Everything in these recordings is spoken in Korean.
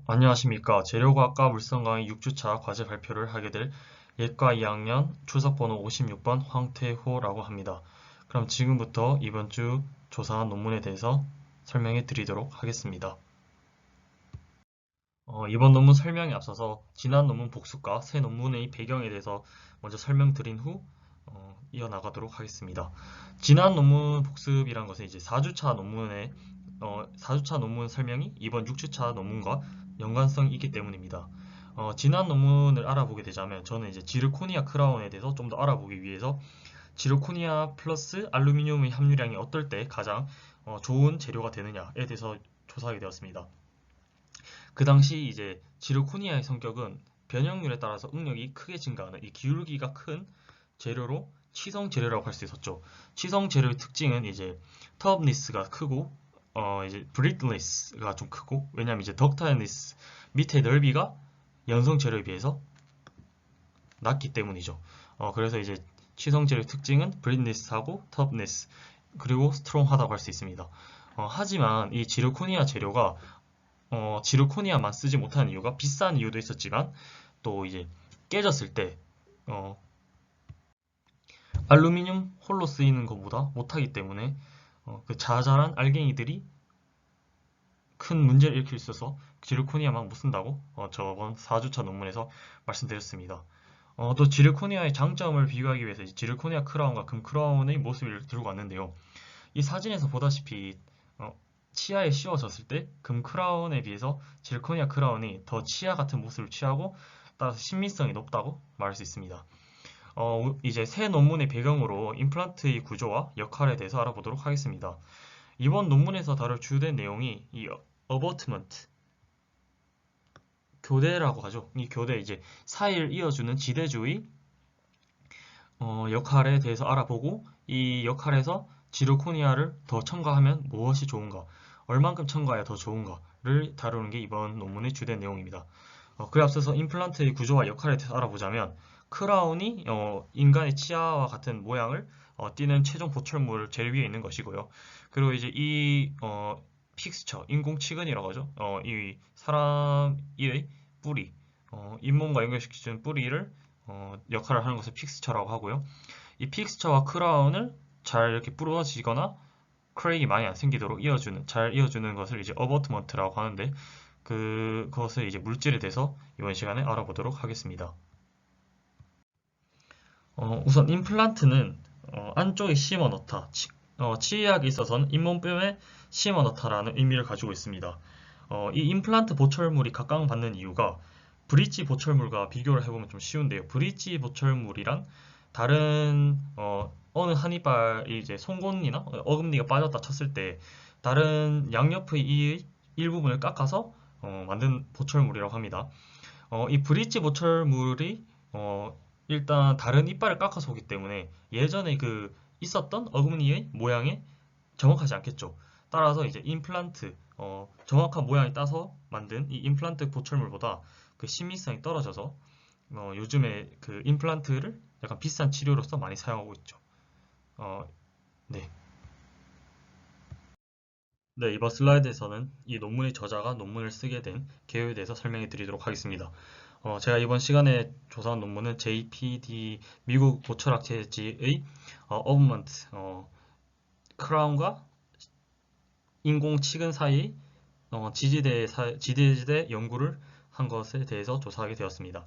안녕하십니까. 재료과학과 물성강의 6주차 과제 발표를 하게 될 예과 2학년 출석번호 56번 황태호라고 합니다. 그럼 지금부터 이번 주 조사한 논문에 대해서 설명해 드리도록 하겠습니다. 이번 논문 설명에 앞서서 지난 논문 복습과 새 논문의 배경에 대해서 먼저 설명드린 후 이어나가도록 하겠습니다. 지난 논문 복습이란 것은 이제 4주차 논문의 4주차 논문 설명이 이번 6주차 논문과 연관성이 있기 때문입니다. 지난 논문을 알아보게 되자면 저는 이제 지르코니아 크라운에 대해서 좀 더 알아보기 위해서 지르코니아 플러스 알루미늄의 함유량이 어떨 때 가장 좋은 재료가 되느냐에 대해서 조사하게 되었습니다. 그 당시 이제 지르코니아의 성격은 변형률에 따라서 응력이 크게 증가하는 이 기울기가 큰 재료로 치성 재료라고 할 수 있었죠. 치성 재료의 특징은 이제 터프니스가 크고 이제 브릿리스가 좀 크고, 왜냐면 이제 덕타일니스 밑에 넓이가 연성 재료에 비해서 낮기 때문이죠. 그래서 이제 치성 재료의 특징은 브릿니스하고 터프니스 그리고 스트롱하다고 할 수 있습니다. 하지만 이 지르코니아 재료가 지르코니아만 쓰지 못하는 이유가 비싼 이유도 있었지만 또 이제 깨졌을 때 어, 알루미늄 홀로 쓰이는 것보다 못하기 때문에 그 자잘한 알갱이들이 큰 문제를 일으킬 수 있어서 지르코니아만 못 쓴다고 저번 4주차 논문에서 말씀드렸습니다. 또 지르코니아의 장점을 비교하기 위해서 지르코니아 크라운과 금 크라운의 모습을 들고 왔는데요. 이 사진에서 보다시피 치아에 씌워졌을 때 금 크라운에 비해서 지르코니아 크라운이 더 치아 같은 모습을 취하고 따라서 신미성이 높다고 말할 수 있습니다. 이제 새 논문의 배경으로 임플란트의 구조와 역할에 대해서 알아보도록 하겠습니다. 이번 논문에서 다룰 주된 내용이 이 어버트먼트, 교대라고 하죠. 이 교대 이제 사이를 이어주는 지대주의 역할에 대해서 알아보고, 이 역할에서 지르코니아를 더 첨가하면 무엇이 좋은가, 얼만큼 첨가해야 더 좋은가를 다루는 게 이번 논문의 주된 내용입니다. 그에 앞서서 임플란트의 구조와 역할에 대해서 알아보자면, 크라운이 인간의 치아와 같은 모양을 띠는 최종 보철물 제일 위에 있는 것이고요. 그리고 이제 이 픽스처, 인공치근이라고 하죠. 이 사람의 뿌리, 잇몸과 연결시키는 뿌리를 역할을 하는 것을 픽스처라고 하고요. 이 픽스처와 크라운을 잘 이렇게 부러지거나 크랙이 많이 안 생기도록 잘 이어주는 것을 이제 어버트먼트라고 하는데, 그것을 이제 물질에 대해서 이번 시간에 알아보도록 하겠습니다. 우선 임플란트는 안쪽에 심어 넣다, 치의학에 있어서는 잇몸뼈에 심어 넣다라는 의미를 가지고 있습니다. 이 임플란트 보철물이 각광받는 이유가 브릿지 보철물과 비교를 해보면 좀 쉬운데요. 브릿지 보철물이란 다른 어느 한 이빨이 이제 송곳니나 어금니가 빠졌다 쳤을 때 다른 양옆의 이의 일부분을 깎아서 만든 보철물이라고 합니다. 이 브릿지 보철물이 일단 다른 이빨을 깎아서 오기 때문에 예전에 그 있었던 어금니의 모양에 정확하지 않겠죠. 따라서 이제 임플란트, 정확한 모양이 따서 만든 이 임플란트 보철물보다 그 신미성이 떨어져서 요즘에 그 임플란트를 약간 비싼 치료로서 많이 사용하고 있죠. 네. 네, 이번 슬라이드에서는 이 논문의 저자가 논문을 쓰게 된 계요에 대해서 설명해 드리도록 하겠습니다. 제가 이번 시간에 조사한 논문은 JPD 미국 보철학체지의 어브먼트, 크라운과 인공치근 사이 지지대 연구를 한 것에 대해서 조사하게 되었습니다.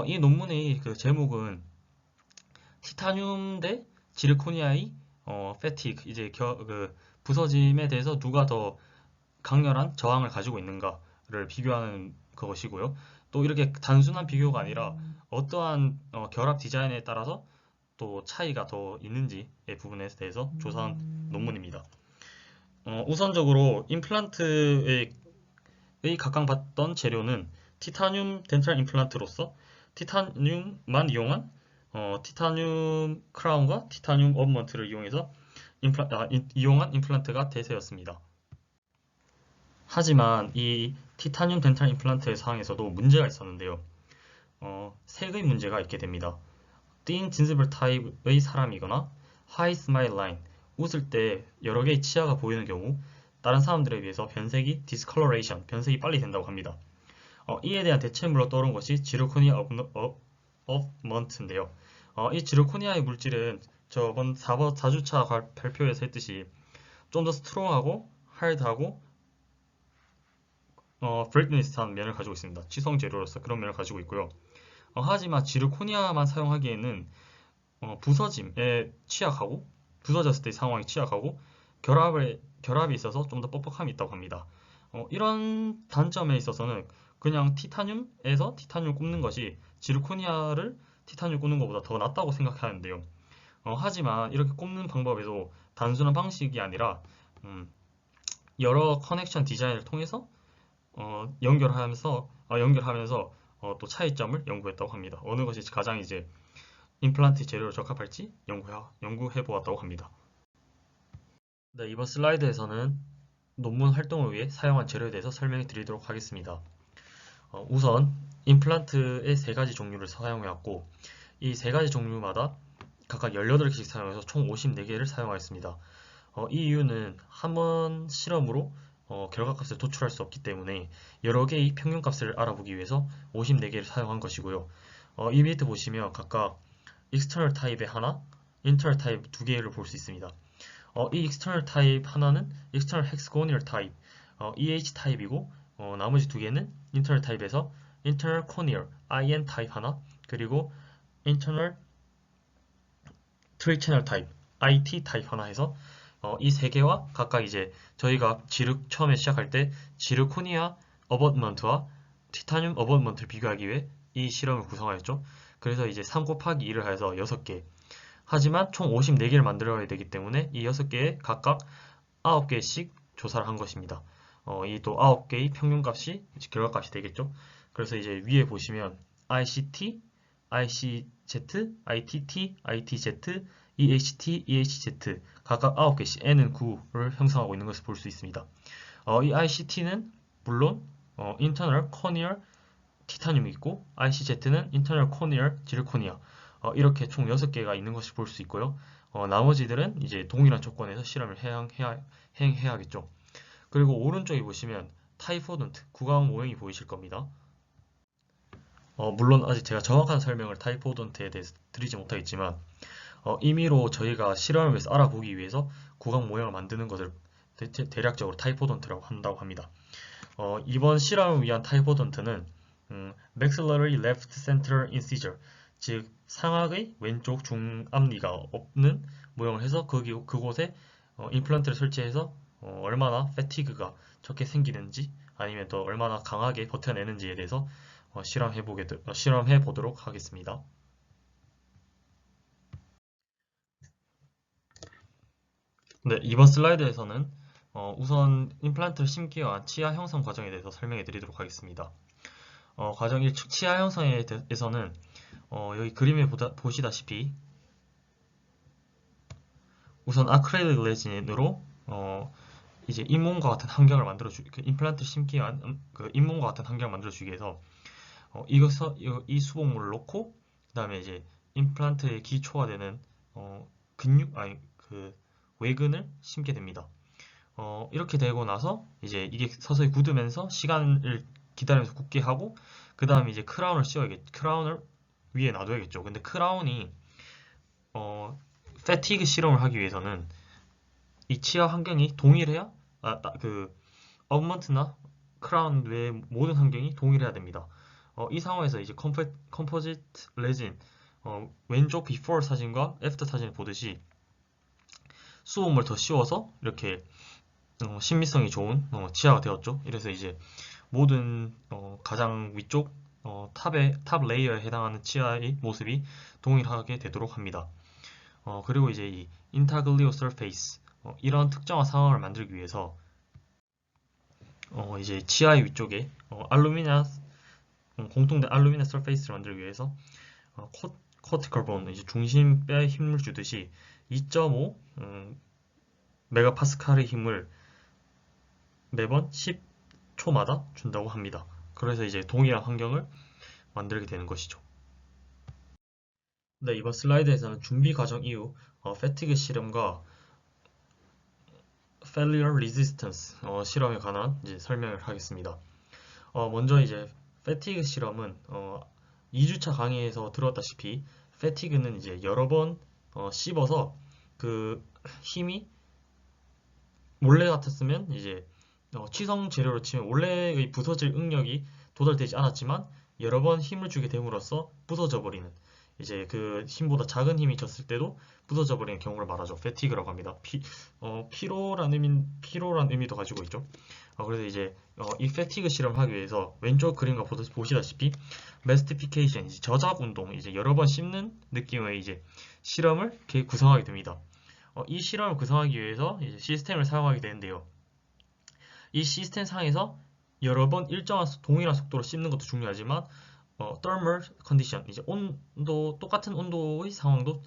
이 논문의 그 제목은 티타늄 대 지르코니아의 패티그, 이제 부서짐에 대해서 누가 더 강렬한 저항을 가지고 있는가를 비교하는 것이고요. 또 이렇게 단순한 비교가 아니라 어떠한 결합 디자인에 따라서 또 차이가 더 있는지의 부분에 대해서 조사한 논문입니다. 우선적으로 임플란트의 각광받던 재료는 티타늄 덴탈 임플란트로서 티타늄만 이용한 티타늄 크라운과 티타늄 어브먼트를 이용한 임플란트가 대세였습니다. 하지만 이 티타늄 덴탈 임플란트의 사항에서도 문제가 있었는데요. 색의 문제가 있게 됩니다. 띤 진스블 타입의 사람이거나 하이 스마일 라인, 웃을 때 여러 개의 치아가 보이는 경우, 다른 사람들에 비해서 변색이 discoloration, 변색이 빨리 된다고 합니다. 이에 대한 대체물로 떠오른 것이 지르코니아 어먼트인데요. 이 지르코니아의 물질은 저번 4주차 발표에서 했듯이 좀 더 스트롱하고 하드하고 브레이크니스트한 면을 가지고 있습니다. 치성 재료로서 그런 면을 가지고 있고요. 하지만 지르코니아만 사용하기에는 부서짐에 취약하고 부서졌을 때 상황이 취약하고 결합이 있어서 좀 더 뻑뻑함이 있다고 합니다. 이런 단점에 있어서는 그냥 티타늄에서 티타늄을 꼽는 것이 지르코니아를 티타늄 꼽는 것보다 더 낫다고 생각하는데요. 하지만 이렇게 꼽는 방법에도 단순한 방식이 아니라 여러 커넥션 디자인을 통해서 연결하면서 또 차이점을 연구했다고 합니다. 어느 것이 가장 이제 임플란트 재료로 적합할지 연구해 보았다고 합니다. 네, 이번 슬라이드에서는 논문 활동을 위해 사용한 재료에 대해서 설명해 드리도록 하겠습니다. 우선 임플란트의 세 가지 종류를 사용해왔고 이 세 가지 종류마다 각각 18개씩 사용해서 총 54개를 사용하였습니다. 이 이유는 한 번 실험으로 결과값을 도출할 수 없기 때문에 여러 개의 평균값을 알아보기 위해서 54개를 사용한 것이고요. 이 밑에 보시면 각각 external 타입의 하나, internal 타입 두 개를 볼 수 있습니다. 이 external 타입 하나는 external hexagonal 타입, EH 타입이고 나머지 두 개는 internal 타입에서 internal conial, IN 타입 하나, 그리고 internal 트리채널 타입, IT 타입 하나 해서 이 세 개와 각각 이제 저희가 처음에 시작할 때 지르코니아 어버먼트와 티타늄 어버먼트를 비교하기 위해 이 실험을 구성하였죠. 그래서 이제 3 곱하기 2를 해서 6개. 하지만 총 54개를 만들어야 되기 때문에 이 6개에 각각 9개씩 조사를 한 것입니다. 이 또 9개의 평균값이 결과값이 되겠죠. 그래서 이제 위에 보시면 ICT, ICZ, ITT, ITZ, EHT, EHZ 각각 9개씩 N은 9를 형성하고 있는 것을 볼 수 있습니다. 이 ICT는 물론 Internal Corneal 티타늄이 있고 ICZ는 Internal Corneal Zirconia 이렇게 총 6개가 있는 것을 볼 수 있고요. 나머지들은 이제 동일한 조건에서 실험을 행해야겠죠. 그리고 오른쪽에 보시면 타이포던트, 구강 모형이 보이실 겁니다. 물론 아직 제가 정확한 설명을 타이포던트에 대해서 드리지 못하겠지만 임의로 저희가 실험을 위해서 알아보기 위해서 구강 모형을 만드는 것을 대략적으로 타이포던트라고 한다고 합니다. 이번 실험을 위한 타이포던트는 maxillary left central incisor, 즉 상악의 왼쪽 중앞니가 없는 모형을 해서 그곳에 임플란트를 설치해서 얼마나 패티그가 적게 생기는지 아니면 또 얼마나 강하게 버텨내는지에 대해서 실험해 보도록 하겠습니다. 네, 이번 슬라이드에서는 우선 임플란트를 심기 위한 치아 형성 과정에 대해서 설명해 드리도록 하겠습니다. 과정 1차 치아 형성에 대해서는 여기 그림에 보시다시피 우선 아크릴릭 레진으로 이제 잇몸과 같은 환경을 임플란트를 심기 위한 그 잇몸과 같은 환경을 만들어주기 위해서 이 수복물을 놓고 그 다음에 이제 임플란트의 기초가 되는 외근을 심게 됩니다. 이렇게 되고 나서 이제 이게 서서히 굳으면서 시간을 기다리면서 굳게 하고 그 다음에 이제 크라운을 위에 놔둬야겠죠. 근데 크라운이 패티그 실험을 하기 위해서는 이 치아 환경이 동일해야 어브먼트나 크라운 외의 모든 환경이 동일해야 됩니다. 이 상황에서 이제 컴포지트 레진 왼쪽 비포 사진과 애프터 사진을 보듯이 수분을 더 씌워서 이렇게 신미성이 좋은 치아가 되었죠. 이래서 이제 모든 가장 위쪽 탑 레이어에 해당하는 치아의 모습이 동일하게 되도록 합니다. 그리고 이제 이 인타글리오 서페이스 이런 특정한 상황을 만들기 위해서 이제 치아의 위쪽에 공통된 알루미늄 서페이스를 만들기 위해서 코티컬 본 이제 중심뼈에 힘을 주듯이 2.5 메가파스칼의 힘을 매번 10초마다 준다고 합니다. 그래서 이제 동일한 환경을 만들게 되는 것이죠. 네, 이번 슬라이드에서는 준비 과정 이후 패티그 실험과 failure resistance 실험에 관한 이제 설명을 하겠습니다. 먼저 이제 fatigue 실험은 2주차 강의에서 들었다시피 fatigue는 이제 여러 번 씹어서 그 힘이 원래 같았으면 이제 취성 재료로 치면 원래의 부서질 응력이 도달되지 않았지만 여러 번 힘을 주게 됨으로써 부서져 버리는 이제 그 힘보다 작은 힘이 졌을 때도 부서져 버리는 경우를 말하죠. 패티그라고 합니다. 피로란 의미도 가지고 있죠. 그래서 이제 이 패티그 실험을 하기 위해서 왼쪽 그림과 보시다시피 매스티피케이션, 이제 저작 운동, 이제 여러 번 씹는 느낌의 이제 실험을 구성하게 됩니다. 이 실험을 구성하기 위해서 이제 시스템을 사용하게 되는데요. 이 시스템 상에서 여러 번 일정한 동일한 속도로 씹는 것도 중요하지만 thermal condition, 이제 온도, 똑같은 온도의 상황도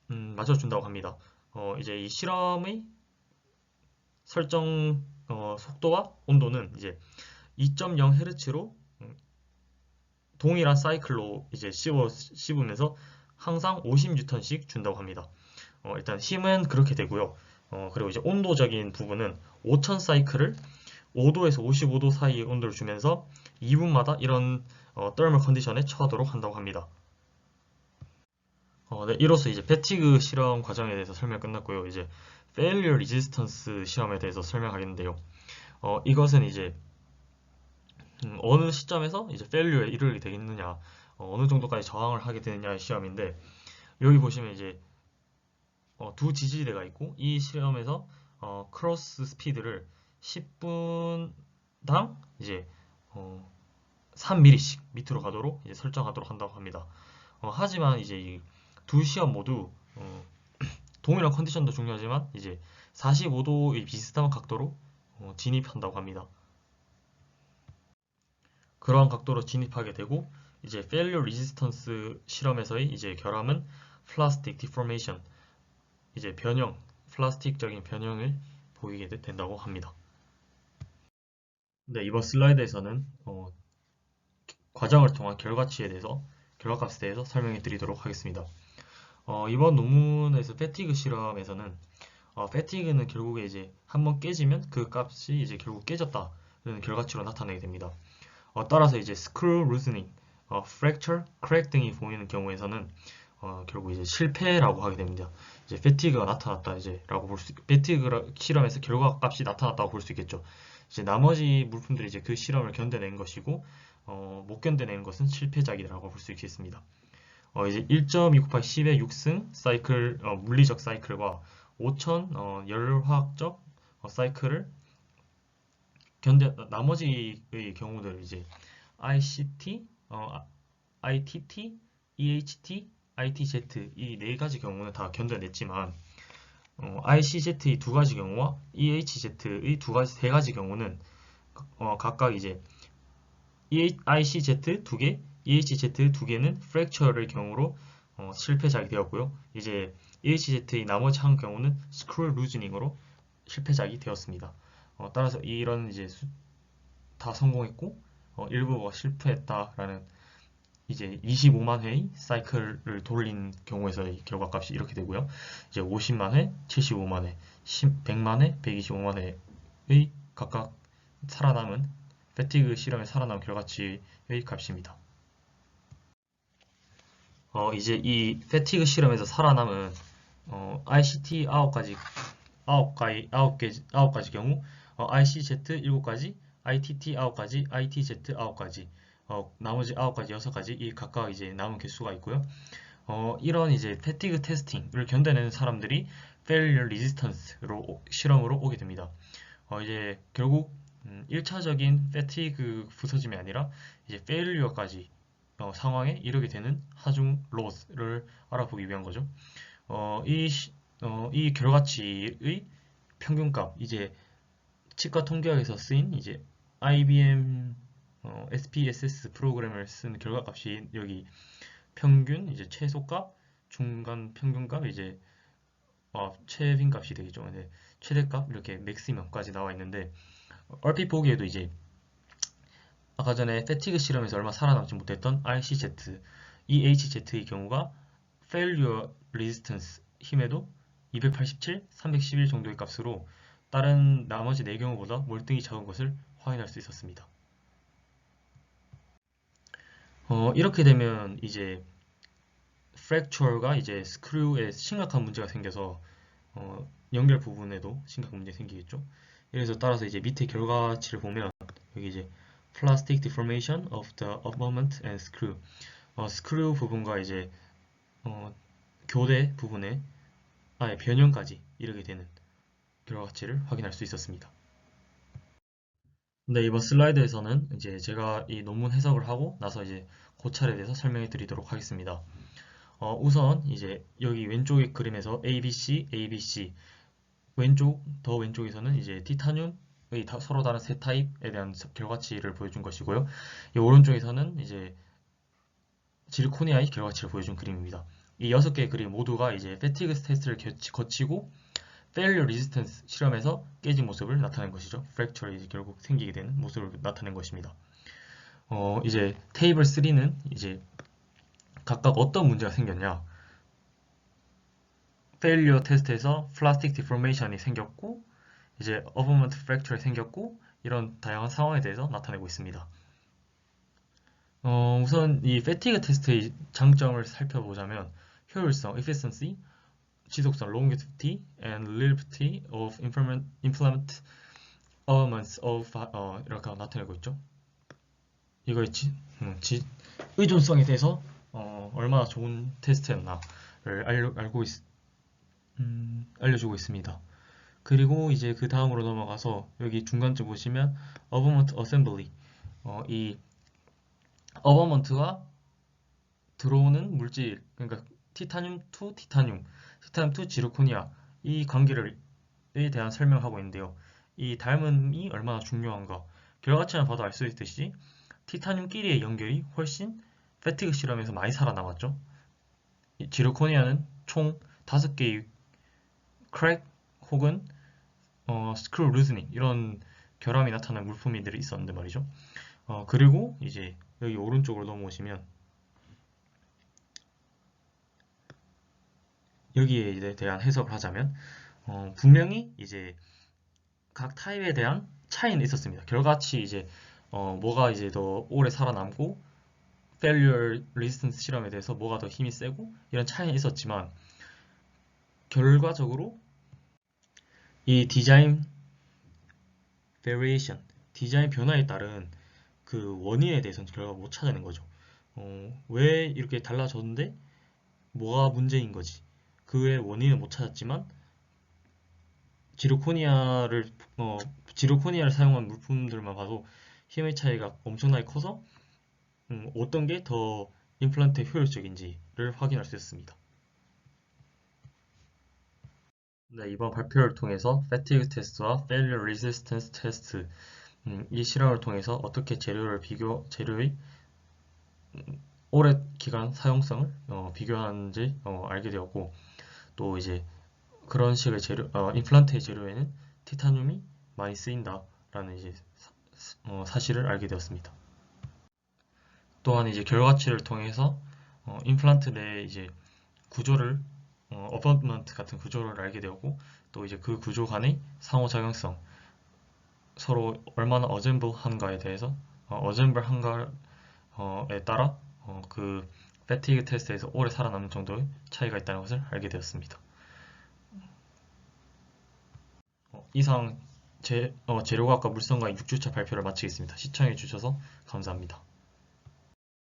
맞춰준다고 합니다. 이제 이 실험의 설정 속도와 온도는 이제 2.0Hz로 동일한 사이클로 이제 씹으면서 항상 50N씩 준다고 합니다. 일단 힘은 그렇게 되고요. 그리고 이제 온도적인 부분은 5000 사이클을 5도에서 55도 사이의 온도를 주면서 2분마다 이런 thermal 컨디션에 처하도록 한다고 합니다. 네, 이로써 이제 패티그 실험 과정에 대해서 설명 끝났고요. 이제 failure resistance 실험에 대해서 설명하겠는데요. 이것은 이제 어느 시점에서 이제 failure에 이르게 되겠느냐, 어느 정도까지 저항을 하게 되느냐의 시험인데, 여기 보시면 이제 두 지지대가 있고 이 실험에서 크로스 스피드를 10분당 이제 3mm씩 밑으로 가도록 이제 설정하도록 한다고 합니다. 하지만 이제 이 두 시험 모두 동일한 컨디션도 중요하지만 이제 45도의 비슷한 각도로 진입한다고 합니다. 그러한 각도로 진입하게 되고 이제 failure resistance 실험에서의 이제 결함은 plastic deformation, 이제 변형, 플라스틱적인 변형을 보이게 된다고 합니다. 네, 이번 슬라이드에서는 과정을 통한 결과치에 대해서, 결과값에 대해서 설명해 드리도록 하겠습니다. 이번 논문에서 패티그 실험에서는 패티그는 결국에 이제 한번 깨지면 그 값이 이제 결국 깨졌다는 결과치로 나타내게 됩니다. 따라서 이제 screw loosening, fracture, crack 등이 보이는 경우에서는 결국 이제 실패라고 하게 됩니다. 이제 패티그가 나타났다 이제라고 패티그 실험에서 결과값이 나타났다고 볼 수 있겠죠. 이제 나머지 물품들이 이제 그 실험을 견뎌낸 것이고 못 견뎌낸 것은 실패작이라고 볼 수 있겠습니다. 이제 1.2 곱하기 10의 6승 사이클, 물리적 사이클과 5000 열화학적 사이클을 나머지의 경우들 이제 ICT, ITT, EHT, ITZ 이 네 가지 경우는 다 견뎌냈지만 ICZ의 두 가지 경우와 EHZ의 세 가지 경우는 각각 이제 ICZ 두 개, EHZ 두 개는 프랙처를 경우로 실패작이 되었고요. 이제 EHZ의 나머지 한 경우는 스크류 루즈닝으로 실패작이 되었습니다. 따라서 이런 이제 다 성공했고 일부가 실패했다라는 이제 25만 회의 사이클을 돌린 경우에서의 결과값이 이렇게 되고요. 이제 50만 회, 75만 회, 100만 회, 125만 회의 각각 살아남은 패티그 실험에 살아남은 결과치의 값입니다. 이제 이 패티그 실험에서 살아남은 ICT 9가지 경우, ICZ 7가지, ITT 9가지, ITZ 9가지, 나머지 9가지, 6가지 이 각각 이제 남은 개수가 있고요. 이런 이제 패티그 테스팅을 견뎌내는 사람들이 failure resistance로 실험으로 오게 됩니다. 이제 결국 1차적인 패티그 부서짐이 아니라 이제 failure까지 상황에 이르게 되는 하중 로스를 알아보기 위한 거죠. 이 결과치의 평균값, 이제 치과 통계학에서 쓰인 이제 IBM SPSS 프로그램을 쓴 결과값이 여기 평균, 이제 최소값, 중간 평균값, 이제 최빈값이 되겠죠. 네, 최대값 이렇게 맥시멈까지 나와 있는데 얼핏 보기에도 이제 아까 전에 패티그 실험에서 얼마 살아남지 못했던 ICZ, EHZ의 경우가 failure resistance 힘에도 287, 311 정도의 값으로 다른 나머지 4경우보다 몰등이 작은 것을 확인할 수 있었습니다. 이렇게 되면 이제 fracture가 이제 스크류에 심각한 문제가 생겨서 연결 부분에도 심각한 문제가 생기겠죠. 그래서 따라서 이제 밑에 결과치를 보면 여기 이제 plastic deformation of the abutment and screw 스크류 부분과 이제 교대 부분에 아예 변형까지 이르게 되는 결과치를 확인할 수 있었습니다. 네, 이번 슬라이드에서는 이제 제가 이 논문 해석을 하고 나서 이제 고찰에 대해서 설명해 드리도록 하겠습니다. 우선 이제 여기 왼쪽의 그림에서 ABC, ABC 더 왼쪽에서는 이제 티타늄의 서로 다른 세 타입에 대한 결과치를 보여준 것이고요. 이 오른쪽에서는 이제 지르코니아의 결과치를 보여준 그림입니다. 이 6개의 그림 모두가 이제 패티그 테스트를 거치고 failure resistance 실험에서 깨진 모습을 나타낸 것이죠. fracture이 이제 결국 생기게 되는 모습을 나타낸 것입니다. 이제 테이블 3는 이제 각각 어떤 문제가 생겼냐? failure 테스트에서 plastic deformation이 생겼고, 이제 abutment fracture이 생겼고, 이런 다양한 상황에 대해서 나타내고 있습니다. 우선 이 fatigue 테스트의 장점을 살펴보자면 효율성, efficiency, 지속성, longevity, and reliability of implement elements of 이렇게 나타내고 있죠. 이거의 의존성에 대해서 얼마나 좋은 테스트였나를 알려주고 있습니다. 그리고 이제 그 다음으로 넘어가서 여기 중간쯤 보시면 abutment assembly 이 abutment가 들어오는 물질 그러니까 티타늄 to 티타늄, 티타늄 to 지르코니아 이 관계에 대한 설명하고 있는데요. 이 닮음이 얼마나 중요한가 결과치만 봐도 알 수 있듯이 티타늄끼리의 연결이 훨씬 패티그 실험에서 많이 살아남았죠. 지르코니아는 총 5개의 크랙 혹은 스크류 루즈닝 이런 결함이 나타나는 물품들이 있었는데 말이죠. 그리고 이제 여기 오른쪽으로 넘어오시면 여기에 대한 해석을 하자면 분명히 이제 각 타입에 대한 차이는 있었습니다. 결과치 이제 뭐가 이제 더 오래 살아남고 failure resistance 실험에 대해서 뭐가 더 힘이 세고 이런 차이는 있었지만 결과적으로 이 디자인 variation, 디자인 변화에 따른 그 원인에 대해서는 결과가 못 찾아낸 거죠. 왜 이렇게 달라졌는데 뭐가 문제인 거지? 그의 원인을 못 찾았지만 지르코니아를 사용한 물품들만 봐도 힘의 차이가 엄청나게 커서 어떤 게 더 임플란트에 효율적인지를 확인할 수 있습니다. 네, 이번 발표를 통해서 fatigue 테스트와 failure resistance 테스트 이 실험을 통해서 어떻게 재료의 오래 기간 사용성을 비교하는지 알게 되었고 또 이제 그런 식의 임플란트의 재료에는 티타늄이 많이 쓰인다라는 이제 사실을 알게 되었습니다. 또한 이제 결과치를 통해서 임플란트 내의 이제 구조를 어바웃먼트 같은 구조를 알게 되었고 또 이제 그 구조 간의 상호작용성 서로 얼마나 어셈블한가에 대해서 어셈블한가에 따라 그 패티그 테스트에서 오래 살아남는 정도의 차이가 있다는 것을 알게 되었습니다. 이상 재료과학과 물성과학 6주차 발표를 마치겠습니다. 시청해 주셔서 감사합니다.